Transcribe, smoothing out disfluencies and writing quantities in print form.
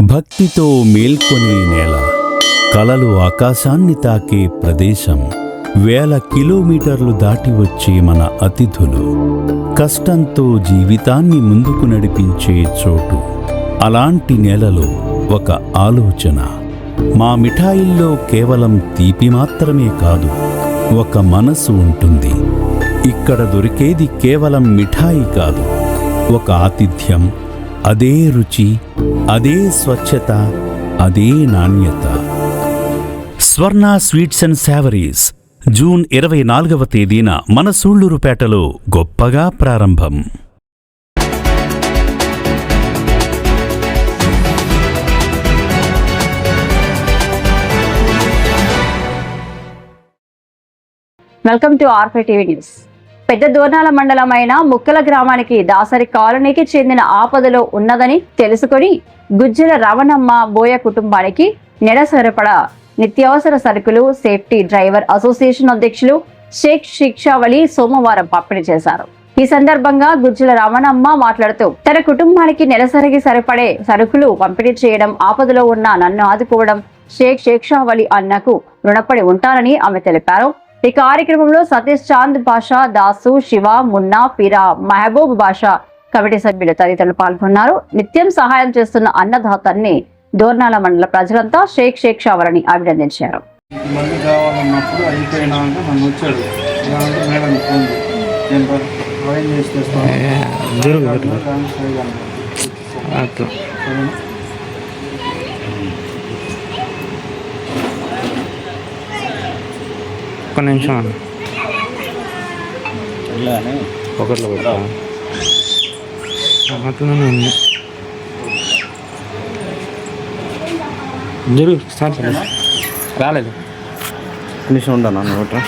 భక్తితో మేల్కొనే నేల, కలలు ఆకాశాన్ని తాకే ప్రదేశం, వేల కిలోమీటర్లు దాటి వచ్చే మన అతిథులు, కష్టంతో జీవితాన్ని ముందుకు నడిపించే చోటు. అలాంటి నేలలో ఒక ఆలోచన. మా మిఠాయిల్లో కేవలం తీపి మాత్రమే కాదు, ఒక మనసు ఉంటుంది. ఇక్కడ దొరికేది కేవలం మిఠాయి కాదు, ఒక ఆతిథ్యం. అదే రుచి, అదే స్వచ్ఛత, అదే నాణ్యత. స్వర్ణ స్వీట్స్ అండ్ సావరీస్ జూన్ 24వ తేదీన మన సూళ్లూరుపేటలో గొప్పగా ప్రారంభం. Welcome to R5 TV news. పెద్ద దోర్నాల మండలమైన ముక్కల గ్రామానికి దాసరి కాలనీకి చెందిన ఆపదలో ఉన్నదని తెలుసుకొని గుజ్జల రవణమ్మ బోయ కుటుంబానికి నెల సరిపడా నిత్యావసర సరుకులు సేఫ్టీ డ్రైవర్ అసోసియేషన్ అధ్యక్షులు షేక్ శిక్షావళి సోమవారం పంపిణీ చేశారు. ఈ సందర్భంగా గుజ్జల రమణమ్మ మాట్లాడుతూ తన కుటుంబానికి నెలసరికి సరిపడే సరుకులు పంపిణీ చేయడం, ఆపదలో ఉన్న నన్ను ఆదుకోవడం షేక్ శిక్షావళి అన్నకు రుణపడి ఉంటానని ఆమె తెలిపారు. ఈ కార్యక్రమంలో సతీష్ చాంద్ బాషా, దాసు, శివ, మున్నా, పీరా, మహబూబ్ బాషా, కమిటీ సభ్యులు తదితరులు పాల్గొన్నారు. నిత్యం సహాయం చేస్తున్న అన్నదాతన్ని దోర్నాల మండల ప్రజలంతా షేక్ శిక్షావళిని అభినందించారు. ఒక్క నిమిషం ఒకట్లో పెట్టా ఉంది జరుగు సార్ రాలేదు నిమిషం ఉండను ఒకటి